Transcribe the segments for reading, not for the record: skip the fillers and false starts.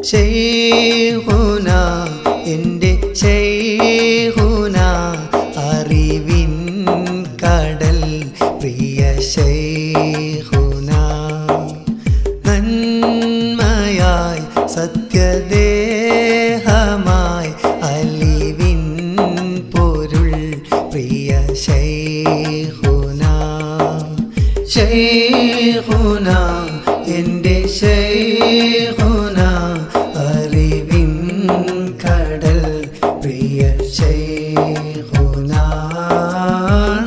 ശൈഖുന എൻ്റെ ശൈഖുന അറിവിൻ കടൽ പ്രിയ ശൈഖുന നന്മയായി സത്യദേഹമായി അലിവിൻ പൊരുൾ പ്രിയ ശൈഖുന ശൈഖുന എൻ്റെ ശൈഖുന അറിവിൻ കടൽ പ്രിയ ശൈഖുന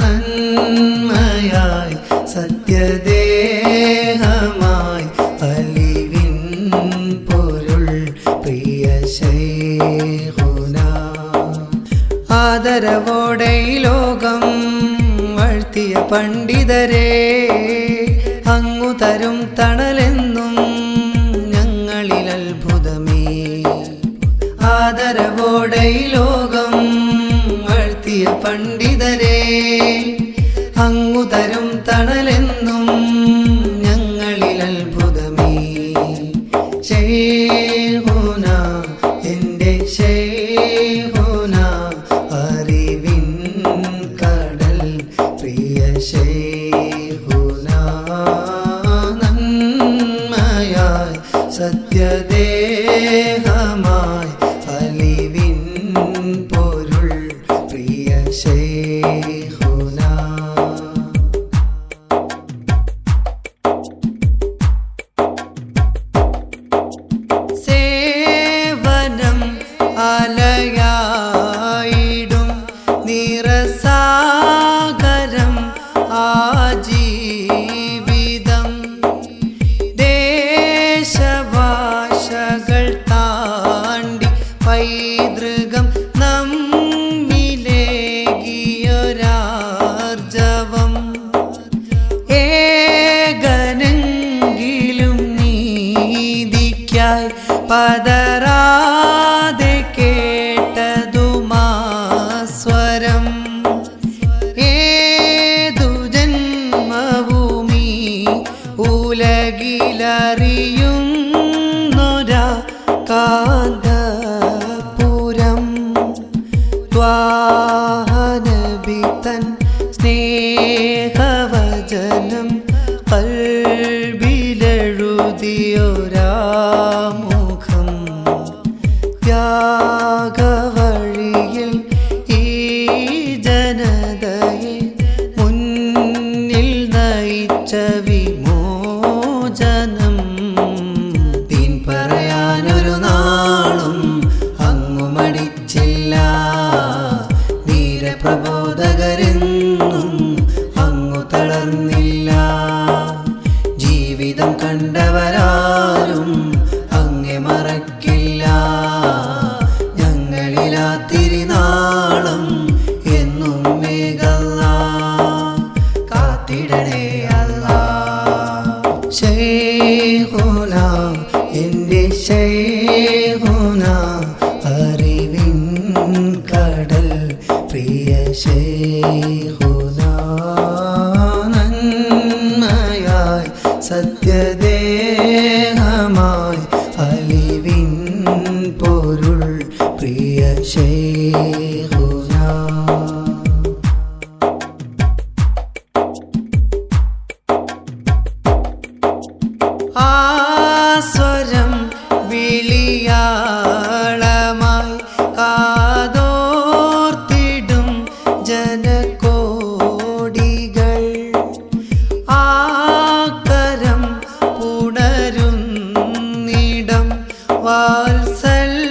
നന്മയായി സത്യദേഹമായി അലിവിൻ പൊരുൾ പ്രിയ ശൈഖുന ആദരവോടെ ലോകം വാഴ്ത്തിയ പണ്ഡിതരെ അങ്ങു തരും തണലെന്നും ഞങ്ങളിൽ അത്ഭുതമേ ആദരവോടെ ലോകം വാഴ്ത്തിയ പണ്ഡിതരെ അങ്ങു തരും തണലെന്നും ഞങ്ങളിൽ അത്ഭുതമേ ശൈഖുന എൻ്റെ ശൈഖുന അറിവിൻ കടൽ പ്രിയ ശൈഖുന നന്മയായി സത്യദേഹമായി അലിവിൻ പൊരുൾ പ്രിയ ശൈഖുന സേവനം അലയായിടും നിറസാഗരം ആജീവിതം ദേശഭാഷകൾ താണ്ടി പൈതൃകം നമ്മിലേകിയൊരാർജവം ഏകനെങ്കിലും നീതിക്കായി പതറാതെ കേട്ടതുമാസ്വരം ഏതു ജന്മഭൂമി ഉലകിലറിയുന്നൊരാ കാന്തപുരം ത്വാഹനബി തൻ സ്നേഹവചനം കൽബിലെഴുതിയൊരാമുഖം ത്യാഗവഴിയിൽ ഈ ജനതയെ മുന്നിൽ നയിച്ച വിമോചനം ദീൻ പറയാനൊരു നാളും അങ്ങു മടിച്ചില്ല ധീരപ്രബോധകരെന്നും അങ്ങു തളർന്നില്ല ജീവിതം കണ്ടവരാരും അങ്ങെ മറക്കില്ല ഞങ്ങളിലാ തിരുനാളം എന്നും മേഘല്ലാ കാത്തിടണേ അല്ലാ ശൈഖുന എൻ്റെ ശൈഖുന അറിവിൻ കടൽ പ്രിയ ശൈഖുന നന്മയായി സത്യദേഹമായി അലിവിൻ പൊരുൾ പ്രിയ ശൈഖുന ആസ്വരം വിളിയാളമായി കാതോർത്തിടും ജനകോടികൾ ആകരം പുണരുന്നിടം വാത്സല്യമറിയുമവർ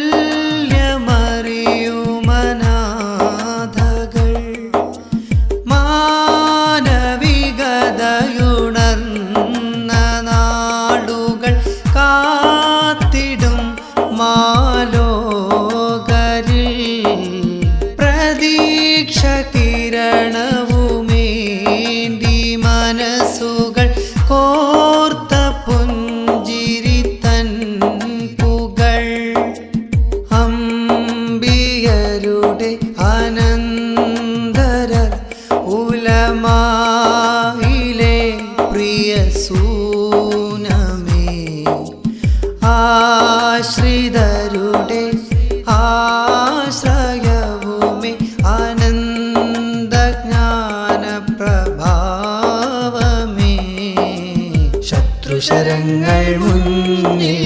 ചതുശരങ്ങൾ മുന്നിൽ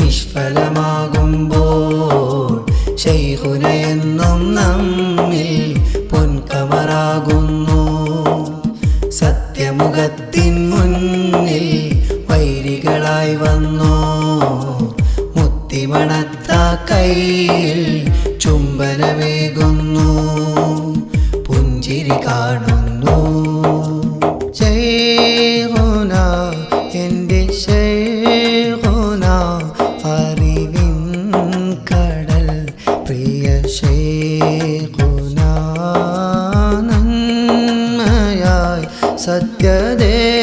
നിഷ്ഫലമാകുമ്പോൾ ശൈഖുനയെന്നും നമ്മിൽ പൊൻകമറാകുന്നു. സത്യമുഖത്തിൻ മുന്നിൽ വൈരികളായി വന്നു. മുത്തിമണത്ത കയ്യിൽ ചുംബനമേകുന്നു. പുഞ്ചിരി കാണുന്നു. ശൈഖുന എൻ്റെ ശൈഖുന, അറിവിൻ കടൽ പ്രിയ ശൈഖുന, നന്മയായി സത്യദേഹമായി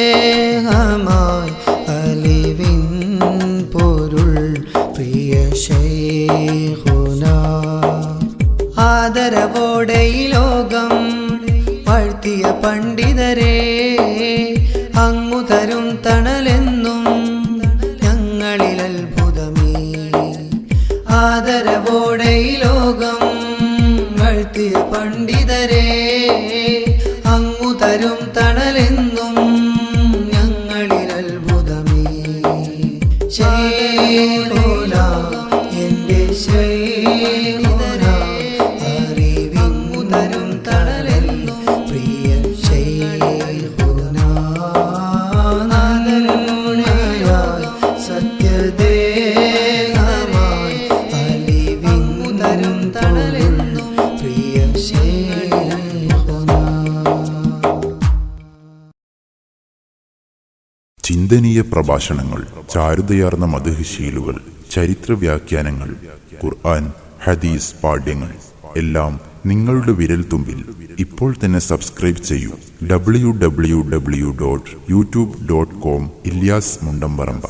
അലിവിൻ പൊരുൾ പ്രിയ ശൈഖുന. ആദരവോടെ ഈ ലോകം വാഴ്ത്തിയ പണ്ഡിതരെ, അങ്ങു തരും തണലെന്നും ഞങ്ങളിൽ അത്ഭുതമേ. ആദരവോടെ ഈ ലോകം വാഴ്ത്തിയ പണ്ഡിതരെ, അങ്ങു തരും തണലെന്നും ഞങ്ങളിൽ അത്ഭുതമേ. ശൈഖുന എൻ്റെ ശൈഖുന, അറിവിൻ തരും തണലെന്നും പ്രിയ ശൈഖുന, നന്മയായി സത്യദേഹമായി അലിവിൻ തരും തണലെന്നും പ്രിയ ശൈഖുന. ചിന്തനീയ പ്രഭാഷണങ്ങൾ, ചാരുതയാർന്ന മദ്ഹ്-ശീലുകൾ, ചരിത്ര വ്യാഖ്യാനങ്ങൾ, ഖുർആൻ, ഹദീസ് പാഠ്യങ്ങൾ എല്ലാം നിങ്ങളുടെ വിരൽത്തുമ്പിൽ. ഇപ്പോൾ തന്നെ സബ്സ്ക്രൈബ് ചെയ്യൂ. www.youtube.com ഇല്യാസ് മുണ്ടംപറമ്പ.